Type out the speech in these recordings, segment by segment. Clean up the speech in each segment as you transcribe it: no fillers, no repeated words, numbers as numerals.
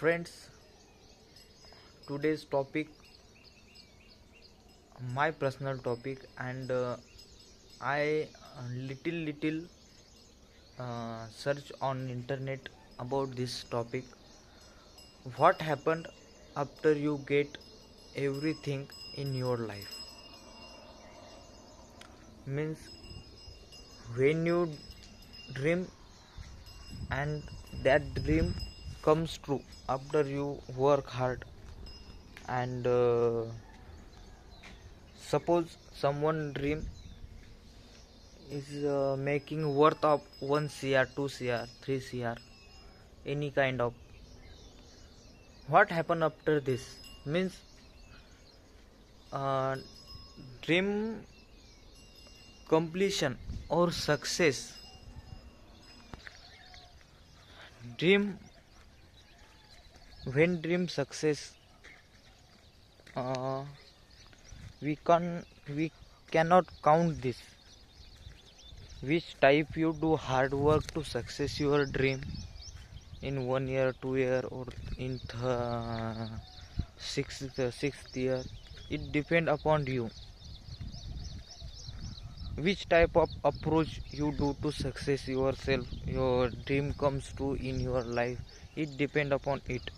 Friends, today's topic, my personal topic, and I little search on internet about this topic. What happened after you get everything in your life? Means when you dream and that dream comes true after you work hard, and suppose someone dream is making worth of 1 cr, 2 cr, 3 cr, any kind of. What happen after this? Means uh, dream completion or success. Dream when dream success, uh, we cannot count this. Which type you do hard work to success your dream in 1 year, 2 year, or in sixth year, it depend upon you. Which type of approach you do to success yourself, your dream comes true in your life, it depend upon it.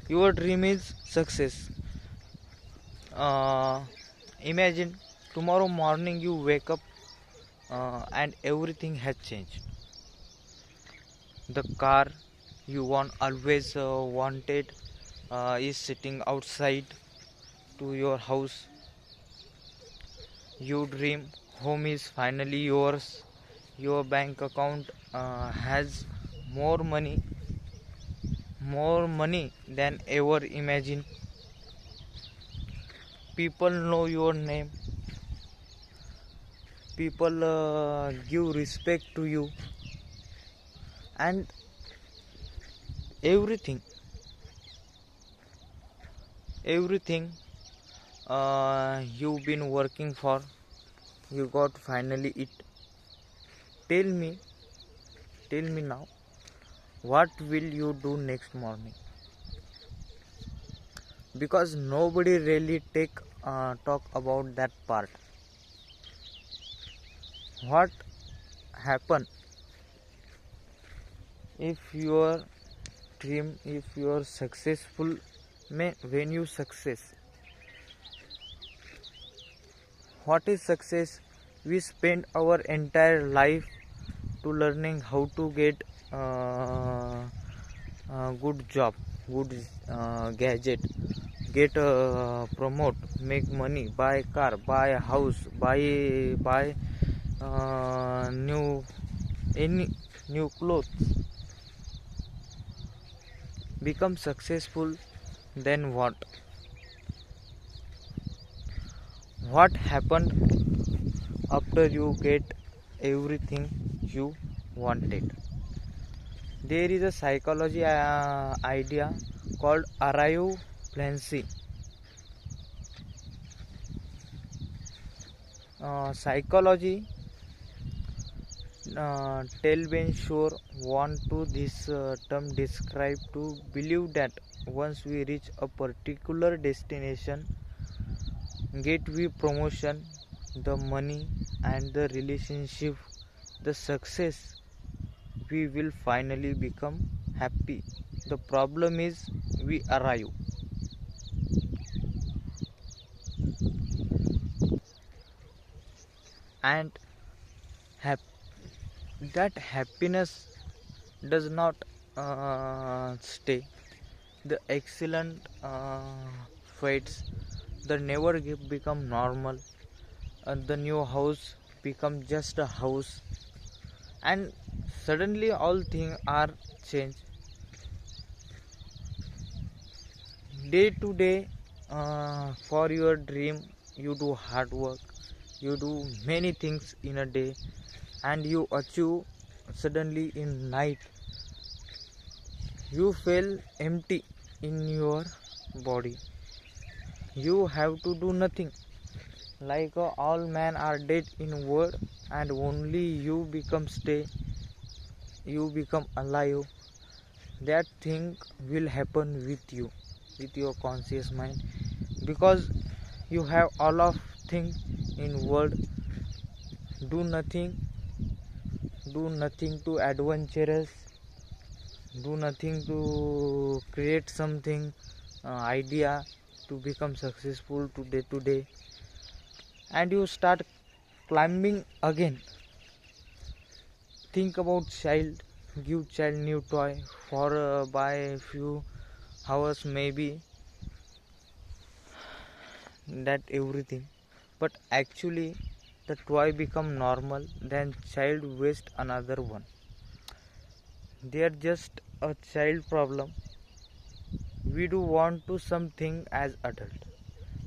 Your dream is success. Imagine tomorrow morning you wake up and everything has changed. The car you always wanted is sitting outside to your house. You dream home is finally yours. Your bank account has more money than ever imagined. People know your name. People give respect to you, and everything you've been working for, you got finally it. Tell me now, what will you do next morning? Because nobody really talk about that part. What happen if your dream, if you are successful? When you success, what is success? We spend our entire life to learning how to get good job, good gadget, get promote, make money, buy car, buy a house, buy new clothes, become successful. Then what happened after you get everything you wanted? There is a psychology idea called arrival-fluency. Psychology tell Ben sure want to this term describe to believe that once we reach a particular destination, get we promotion, the money and the relationship, the success, we will finally become happy. The problem is we arrive and that happiness does not stay. The excellent fades, the never become normal, the new house become just a house, and suddenly all things are changed. Day to day, for your dream you do hard work, you do many things in a day, and you achieve. Suddenly in night you feel empty in your body. You have to do nothing, like all men are dead in world, and only you become stay you become alive, that thing will happen with you, with your conscious mind, because you have all of things in world. Do nothing do nothing to adventurous, do nothing to create something, idea to become successful to day, and you start climbing again. Think about child, give child new toy for by few hours maybe, that everything, but actually the toy become normal, then child waste another one. They are just a child problem. We do want to something as adult.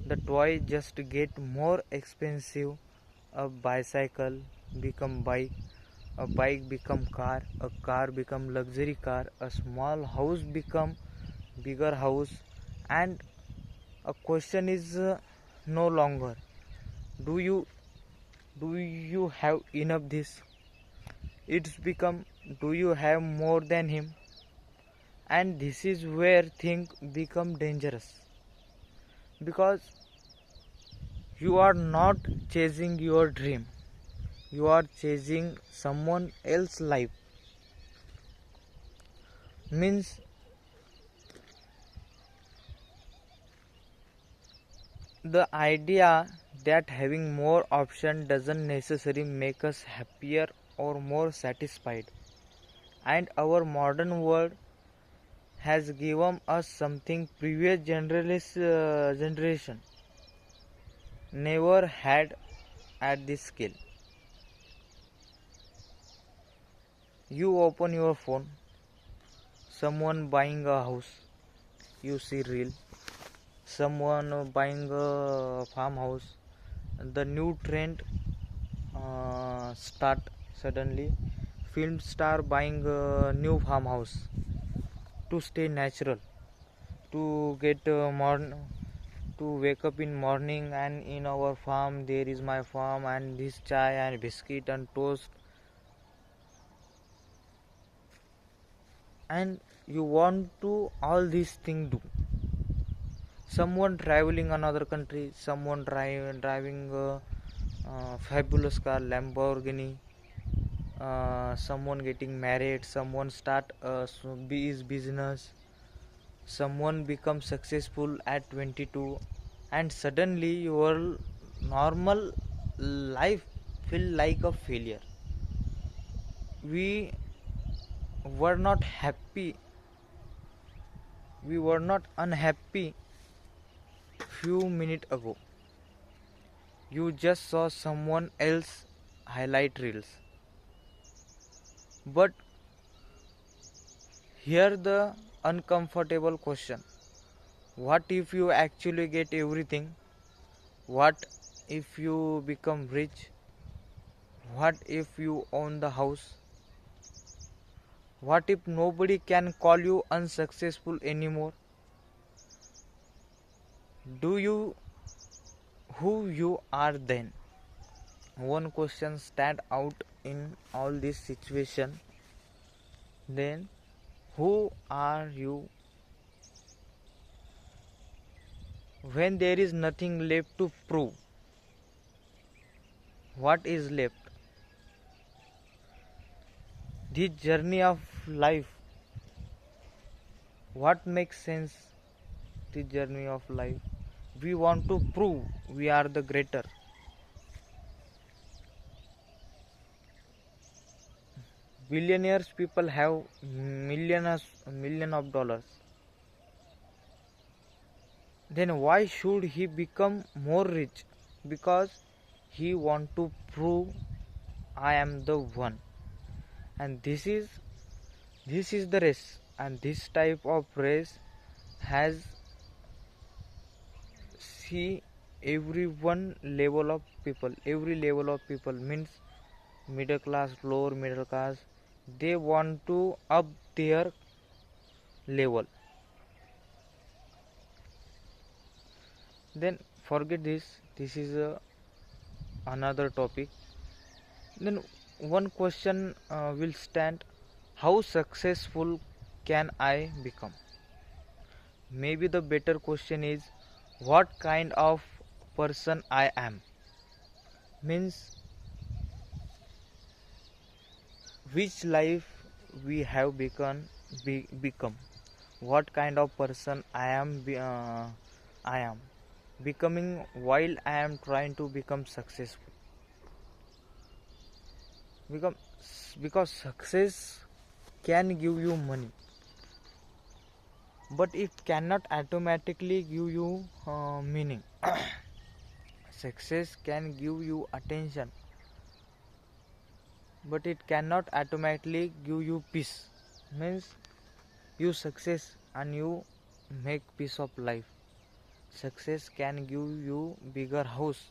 The toy just get more expensive. A bicycle become bike, a bike become car, a car become luxury car, a small house become bigger house, and a question is no longer, do you do you have enough this? It's become, do you have more than him? And this is where things become dangerous, because you are not chasing your dream, you are chasing someone else's life. Means the idea that having more option doesn't necessarily make us happier or more satisfied, and our modern world has given us something previous generation never had at this scale. You open your phone, someone buying a house, you see reel, someone buying a farmhouse, the new trend start suddenly, film star buying a new farmhouse to stay natural, to get to wake up in morning, and in our farm there is my farm and this chai and biscuit and toast, and you want to all these things do. Someone traveling another country, someone driving a fabulous car Lamborghini, someone getting married, someone start a business, someone becomes successful at 22, and suddenly your normal life feel like a failure. We were not happy, we were not unhappy few minutes ago. You just saw someone else highlight reels. But here the uncomfortable question. What if you actually get everything? What if you become rich? What if you own the house? What if nobody can call you unsuccessful anymore? Do you who you are then? One question stand out in all this situation. Then who are you when there is nothing left to prove? What is left? This journey of life. What makes sense? The journey of life. We want to prove we are the greater. Billionaires people have million of dollars. Then why should he become more rich? Because he want to prove I am the one. And this is the race. And this type of race has see every level of people, means middle class, lower middle class, they want to up their level. Then forget this is another topic. Then one question will stand, How successful can I become? Maybe the better question is what kind of person I am. Means which life we have become. What kind of person I am becoming while I am trying to become successful. Become because success can give you money, but it cannot automatically give you meaning. Success can give you attention, but it cannot automatically give you peace. Means you success and you make peace of life. Success can give you bigger house,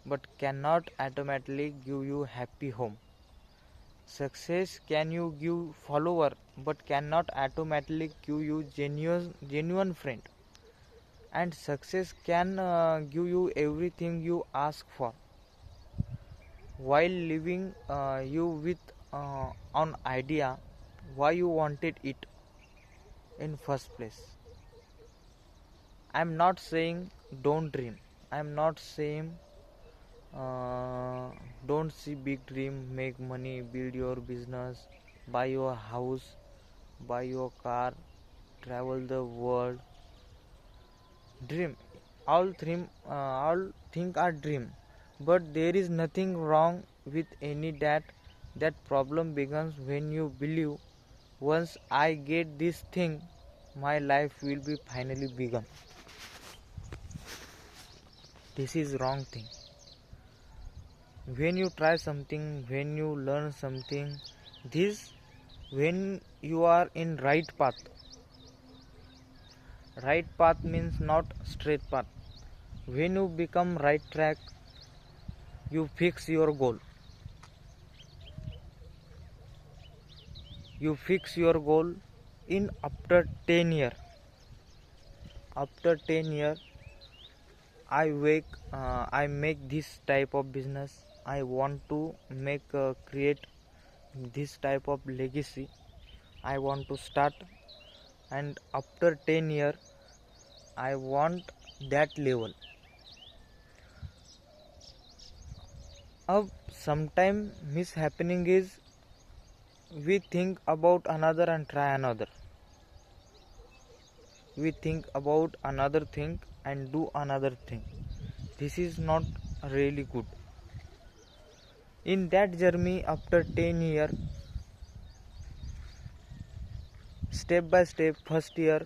but cannot automatically give you happy home. Success can you give follower, but cannot automatically give you genuine friend. And success can give you everything you ask for, while leaving you with an idea why you wanted it in first place. I'm not saying don't dream. I'm not saying don't see big dream, make money, build your business, buy your house, buy your car, travel the world. Dream. All things are dream. But there is nothing wrong with any that. That problem begins when you believe once I get this thing, my life will be finally begun. This is wrong thing. When you try something, when you learn something, this when you are in right path. Right path means not straight path. When you become right track, you fix your goal. You fix your goal in after 10 years. After 10 years, I make this type of business. I want to create this type of legacy. I want to start, and after 10 years, I want that level. Sometime mishappening is we think about another and try another. We think about another thing and do another thing. This is not really good. In that journey, after 10 years, step by step, first year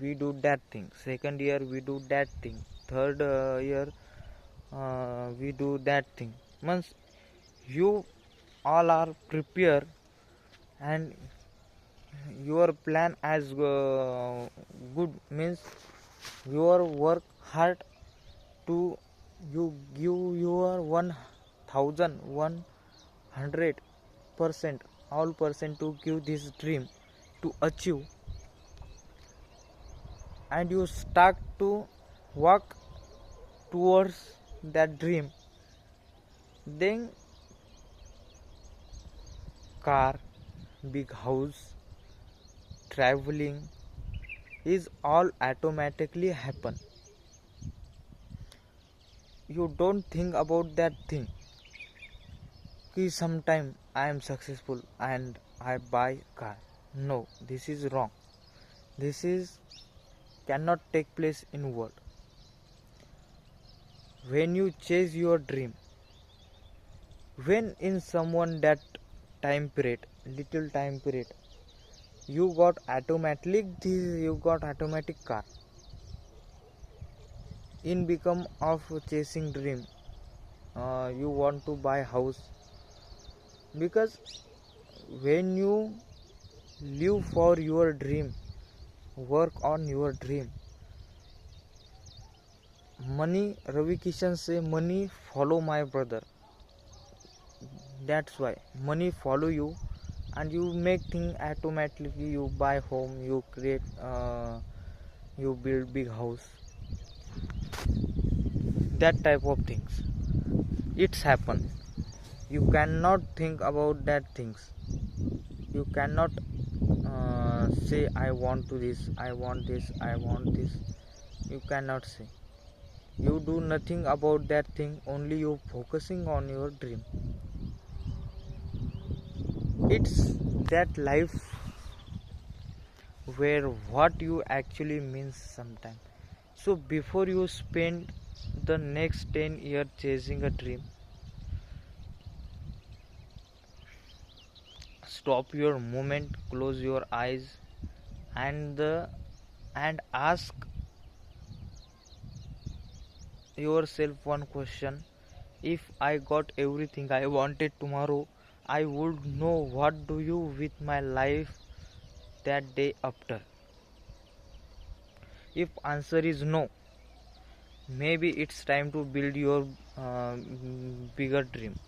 we do that thing, second year we do that thing, third year we do that thing. Once you all are prepared and your plan as good, means your work hard to you give your 1,100% all percent to give this dream to achieve, and you start to walk towards that dream, then car, big house, traveling is all automatically happen. You don't think about that thing. Sometime I am successful and I buy car. No, this is wrong. This is cannot take place in world. When you chase your dream, when in someone that time period, little time period, you got automatic car. In become of chasing dream, you want to buy house, because when you live for your dream, work on your dream, money, Ravi Kishan say, money follow my brother. That's why money follow you, and you make thing automatically. You buy home, you create you build big house, that type of things it's happen. You cannot think about that things. You cannot say I want to this, I want this, I want this. You cannot say. You do nothing about that thing, only you focusing on your dream. It's that life where what you actually means sometimes. So before you spend the next 10 years chasing a dream, stop your moment, close your eyes, and ask yourself one question. If I got everything I wanted tomorrow, I would know what do you with my life that day after. If answer is no, maybe it's time to build your bigger dream.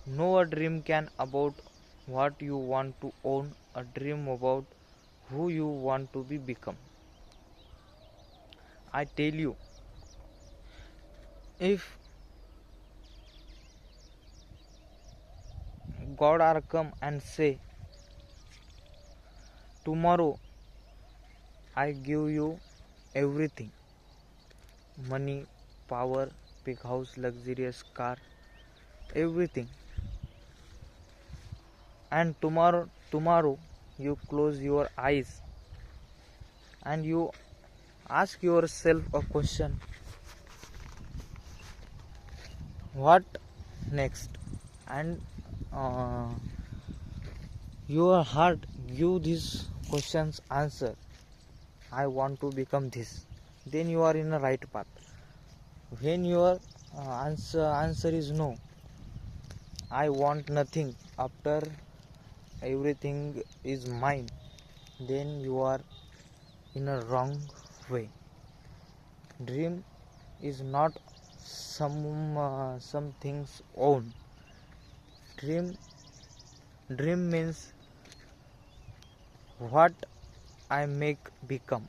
No, a dream can about what you want to own, a dream about who you want to be become. I tell you, if God are come and say, tomorrow I give you everything, money, power, big house, luxurious car, everything, and tomorrow you close your eyes and you ask yourself a question, what next? And your heart give these questions answer, I want to become this, then you are in the right path. When your answer is no, I want nothing after everything is mine, then you are in a wrong way. Dream is not some things own. Dream means what I make become.